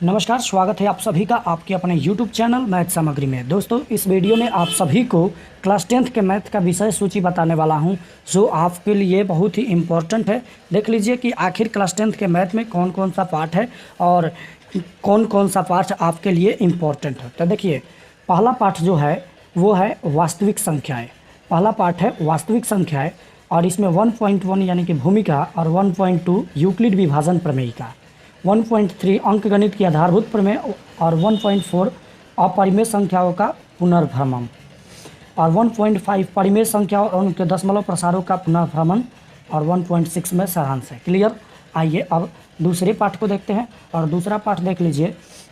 नमस्कार, स्वागत है आप सभी का आपके अपने YouTube चैनल मैथ सामग्री में। दोस्तों, इस वीडियो में आप सभी को क्लास 10th के मैथ का विषय सूची बताने वाला हूं, जो आपके लिए बहुत ही इम्पोर्टेंट है। देख लीजिए कि आखिर क्लास 10th के मैथ में कौन कौन सा पार्ट है और कौन कौन सा पार्ट आपके लिए इम्पोर्टेंट है। तो देखिए, पहला पार्ट जो है वो है वास्तविक संख्याएँ। पहला पार्ट है वास्तविक संख्याएँ और इसमें 1.1 यानी कि भूमिका और 1.2 यूक्लिड विभाजन प्रमेयिका, 1.3 अंकगणित की आधारभूत प्रमेय और 1.4 अपरिमेय संख्याओं का पुनर्भ्रमण और 1.5 परिमेय संख्याओं और उनके दशमलव प्रसारों का पुनर्भ्रमण और 1.6 में सारांश है। क्लियर। आइए अब दूसरे पाठ को देखते हैं और दूसरा पाठ देख लीजिए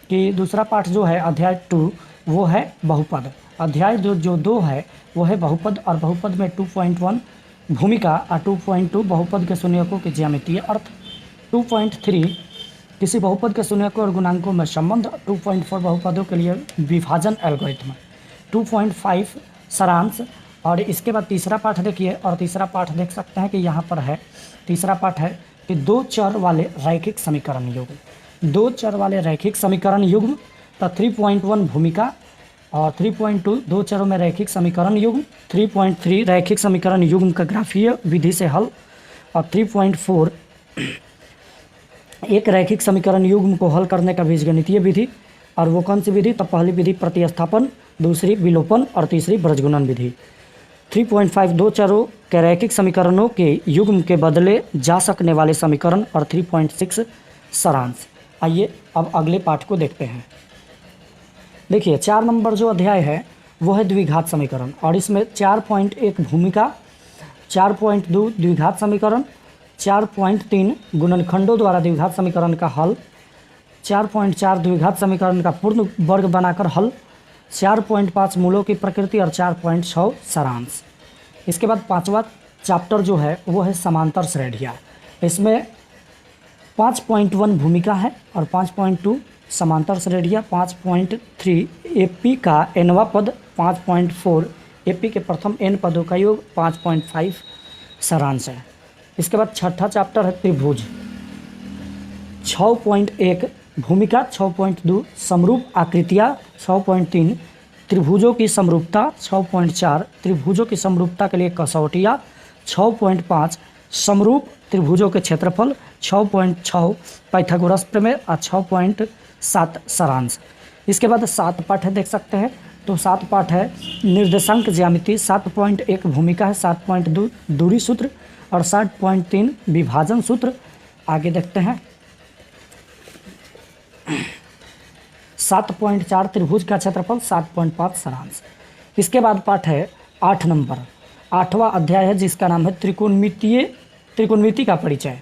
कि दूसरा पाठ जो है अध्याय 2 वो है बहुपद। अध्याय जो 2 है वो है बहुपद और बहुपद में 2.1 भूमिका और 2.2 बहुपद के शून्यकों के ज्यामितीय अर्थ, 2.3 किसी बहुपद के शून्यकों और गुणांकों में संबंध, 2.4 बहुपदों के लिए विभाजन एल्गोरिथम, 2.5 सारांश। और इसके बाद तीसरा पाठ देखिए और तीसरा पाठ देख सकते हैं कि यहाँ पर है। तीसरा पाठ है कि दो चर वाले रैखिक समीकरण युग्म, दो चर वाले रैखिक समीकरण युग्म। तो 3.1 भूमिका और 3.2 दो चरों में रैखिक समीकरण युग्म, 3.3 रैखिक समीकरण युग्म का ग्राफीय विधि से हल और 3.4 एक रैखिक समीकरण युग्म को हल करने का बीजगणितीय विधि। और वो कौन सी विधि? तो पहली विधि प्रतिस्थापन, दूसरी विलोपन और तीसरी बृजगुणन विधि। 3.5 दो चरों के रैखिक समीकरणों के युग्म के बदले जा सकने वाले समीकरण और 3.6 सारांश। आइए अब अगले पाठ को देखते हैं। देखिए, 4 नंबर जो अध्याय है वो है द्विघात समीकरण और इसमें 4.1 भूमिका, 4.2 द्विघात समीकरण, 4.3 गुणनखंडों द्वारा द्विघात समीकरण का हल, 4.4 द्विघात समीकरण का पूर्ण वर्ग बनाकर हल, 4.5 मूलों की प्रकृति और 4.6 सारांश। इसके बाद पांचवा चैप्टर जो है वो है समांतर श्रेणियाँ। इसमें 5.1 भूमिका है और 5.2 समांतर श्रेणियाँ, 5.3 एपी का एनवा पद, 5.4 एपी के प्रथम एन पदों का योग, 5.5 सारांश है। इसके बाद छठा चैप्टर है त्रिभुज, 6.1 भूमिका, 6.2 समरूप आकृतियाँ, 6.3 त्रिभुजों की समरूपता, 6.4 त्रिभुजों की समरूपता के लिए कसौटियाँ, 6.5 समरूप त्रिभुजों के क्षेत्रफल, 6.6 पाइथागोरस प्रमेय और 6.7 सारांश। इसके बाद 7 पाठ है, देख सकते हैं। तो 7 पाठ है निर्देशांक ज्यामिति, 7.1 भूमिका है, 7.2 दूरी सूत्र और 7.3 विभाजन सूत्र। आगे देखते हैं। 7.4 त्रिभुज का क्षेत्रफल, 7.5 सारांश। इसके बाद पाठ है 8 नंबर, 8वां अध्याय है जिसका नाम है त्रिकोणमिति का परिचय।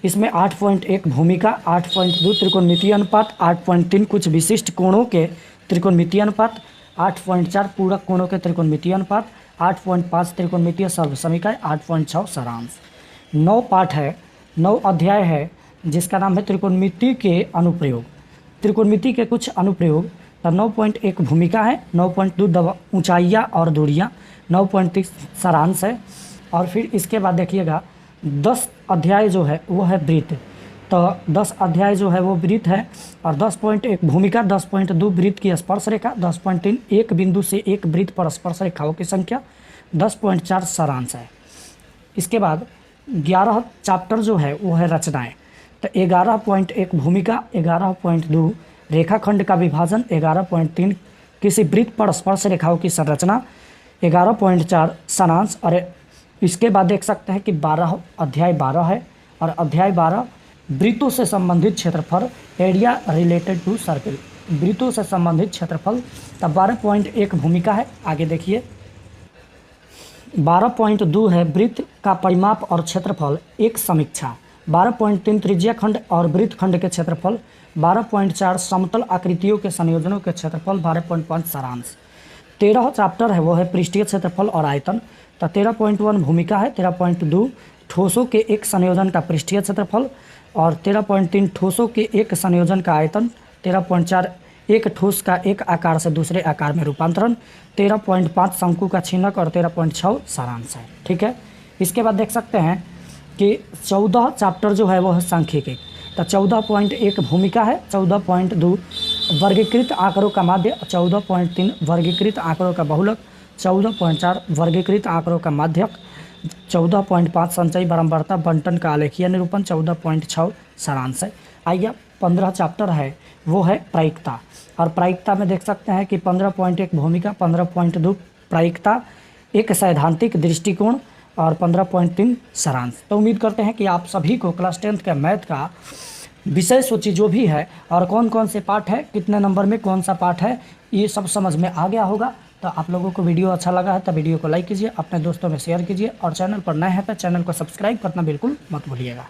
इसमें 8.1 भूमिका, 8.2 त्रिकोणमितीय अनुपात, 8.3 कुछ विशिष्ट कोणों के त्रिकोणमितीय अनुपात, 8.4 पूरक कोणों के त्रिकोणमितीय अनुपात, 8.5 त्रिकोणमितीय सर्वसमीकरण, 8.6 सारांश। 9 पाठ है, 9 अध्याय है जिसका नाम है त्रिकोणमिति के अनुप्रयोग। त्रिकोणमिति के कुछ अनुप्रयोग। तो 9.1 भूमिका है, 9.2 ऊंचाइयाँ और दूरियाँ, 9.3 सारांश है। और फिर इसके बाद देखिएगा 10 अध्याय जो है वो है वृत्त। तो 10 अध्याय जो है वो वृत्त है और 10.1 भूमिका, 10.2 वृत्त की स्पर्श रेखा, 10.3 एक बिंदु से एक वृत्त पर स्पर्श रेखाओं की संख्या, 10.4 सारांश है। इसके बाद 11 चैप्टर जो है वो है रचनाएं। तो 11.1 भूमिका, 11.2 रेखाखंड का विभाजन, 11.3 किसी वृत्त पर स्पर्श रेखाओं की संरचना, 11.4 सारांश। और इसके बाद देख सकते हैं कि अध्याय 12 है और अध्याय 12 वृत्तों से संबंधित क्षेत्रफल, एरिया रिलेटेड टू सर्किल, वृत्तों से संबंधित क्षेत्रफल। तब 12.1 भूमिका है। आगे देखिए 12.2 है वृत्त का परिमाप और क्षेत्रफल, एक समीक्षा, 12.3 त्रिज्या खंड और वृत्त खंड के क्षेत्रफल, 12.4 समतल आकृतियों के संयोजनों के क्षेत्रफल, 12.5 सारांश। 13 चैप्टर है वो है पृष्ठीय क्षेत्रफल और आयतन। तो 13.1 भूमिका है, 13.2 ठोसों के एक संयोजन का पृष्ठीय क्षेत्रफल और 13.3 ठोसों के एक संयोजन का आयतन, 13.4 एक ठोस का एक आकार से दूसरे आकार में रूपांतरण, 13.5 शंकु का छीनक और 13.6 सारांश है। ठीक है। इसके बाद देख सकते हैं कि 14 चैप्टर जो है वो है सांख्यिकी। तो 14.1 भूमिका है, 14.2 वर्गीकृत आंकड़ों का माध्य, 14.3 वर्गीकृत आंकड़ों का बहुलक, 14.4 वर्गीकृत आंकड़ों का माध्यक, 14.5 संचयी बारंबारता बंटन का आलेखीय निरूपण, 14.6 सारांश है। आइए 15 चैप्टर है वो है प्रायिकता, और प्रायिकता में देख सकते हैं कि 15.1 भूमिका, 15.2 प्रायिकता, एक सैद्धांतिक दृष्टिकोण और 15.3 सारांश। तो उम्मीद करते हैं कि आप सभी को क्लास 10th के मैथ का विषय सूची जो भी है और कौन कौन से पार्ट है, कितने नंबर में कौन सा पार्ट है, ये सब समझ में आ गया होगा। तो आप लोगों को वीडियो अच्छा लगा है तो वीडियो को लाइक कीजिए, अपने दोस्तों में शेयर कीजिए, और चैनल पर नए हैं तो चैनल को सब्सक्राइब करना बिल्कुल मत भूलिएगा।